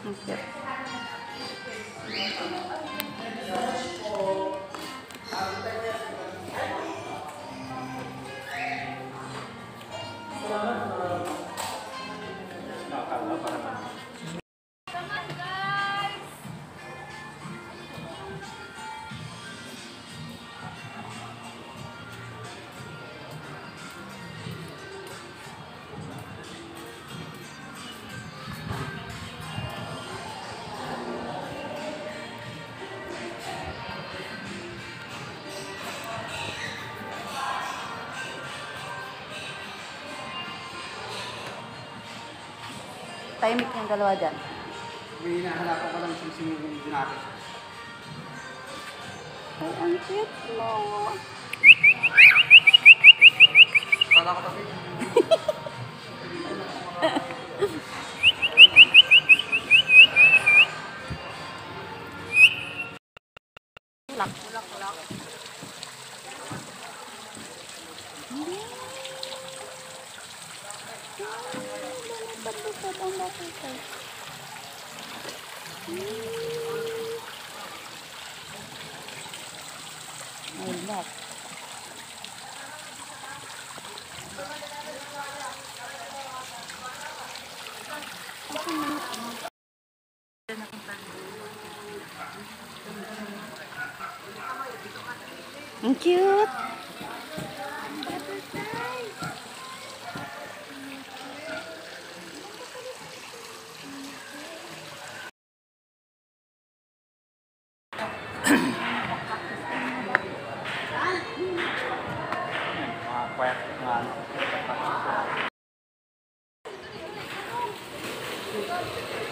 Okay. Tahimik yung dalawa dyan. May hinahanapan ko lang sing yung dinapit. Ay, ang cute mo. Kala ko tabi. Ulak. Ba't ang makita? Ay, lak. Ang cute.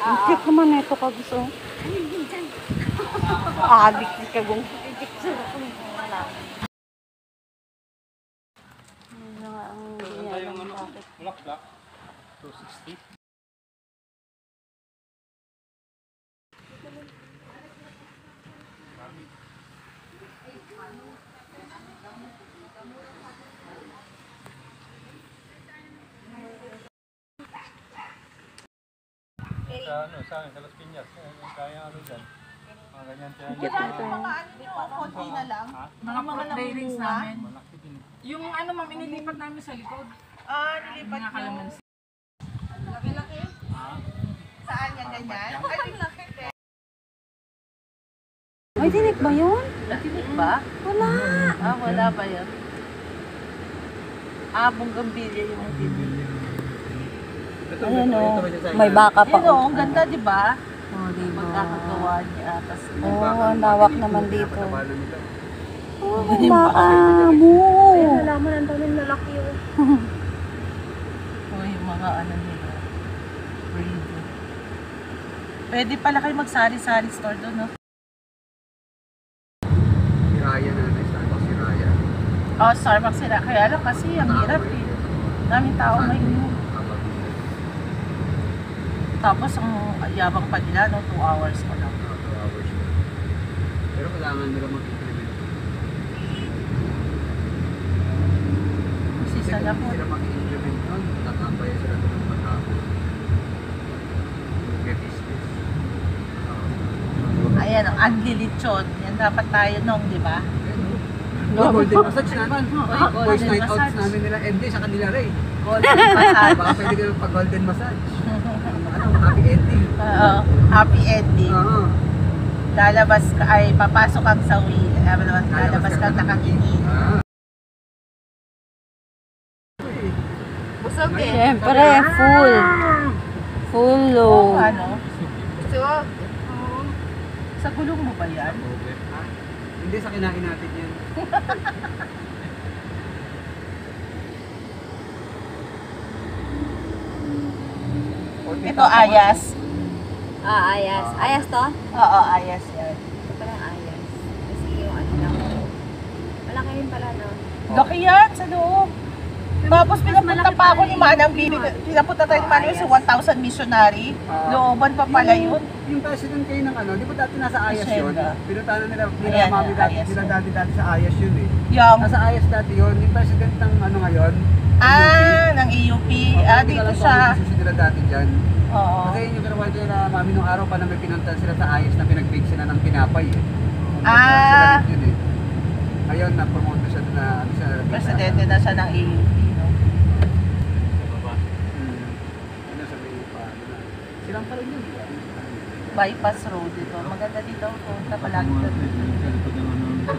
Ang cute naman na ito ka gusto. Dik ka gong. Maganda yung ano, black. 260. Sa Las Piñas, kaya ano dyan. Mga ganyan dyan. Konti na lang. Mga namumunga namin. Yung ano ma'am, inilipat namin sa likod. Nilipat Mga nyo. kalamansi. Laki-laki? Saan yan ganyan? Ay, laki. Ay, tinik ba yun? Natinik ba? Wala. Wala ba yun? Bonggambilya yung tinik. Ayan o, may baka pa. Yun o, ang ganda diba? Oh, diba? Magkakagawa niya. Ang lawak naman dito. Oh, ang baka mo. Nalaman ang daming lalaki yun. Yung mga ano nila. Breed. Pwede pala kayo magsari-sari store doon, no? Si Raya na, Starbucks si Raya. Starbucks sila. Kaya lang kasi ang hirap eh. Daming tao ngayon. Tapos ang yabang pa nila, no? 2 hours pa lang. 2 hours. Pero kailangan nila mag-implement. Kasi sa Kung lapot. sila mag-implement nun, tatambay sila doon ng maghapon. May business. Ayan, ang unlilitsyon. Yan dapat tayo nung, di ba? Golden massage naman. Boys golden night outs massage. namin nila MJ sa kanila rin. Golden massage. Baka pwede kayo pag-golden massage. Happy ending. Happy ending. Oo. Lalabas ka, ay papasok kang sa wheel. Lalabas kang nakakingin. Busog eh. Siyempre, full. Full load. Ano? Busog. Sa gulong mo ba yan? Hindi, sa kinain natin yan. Ito ayas. Ayas. Ayas to? Oo, ayas yan. Ito pala ayas. Kasi yung ano lang. Malaki rin pala, no? Laki yan sa loob. Tapos pinapunta pa ako ni Manang Bibi. Pinapunta tayo ni Manang sa 1,000 missionary. Looban pa pala yun. Yung president kayo ng ano, di ba dati nasa Ayas yun? Hacienda. Pinuntahan na nila Ayan, mami dati, Ayas nila yun. dati sa Ayas yun eh. Yung, Nasa Ayas dati yun, yung president ng ano ngayon, Ng EUP. Dito siya. Kasi sila dati dyan. Oo. Kasi yung ginawa dyan na mami nung araw pa na may pinuntan sila sa ayos na pinag-bake sila ng tinapay eh. Ah. Sila rin yun eh. Ngayon, na-promote siya na ano siya. Presidente na siya ng EUP. No? Ano sabi pa, ano na. Silang pa rin yun. Bypass road dito. Maganda dito. Punta palagi Mga dito. sa likod ng ano, ito.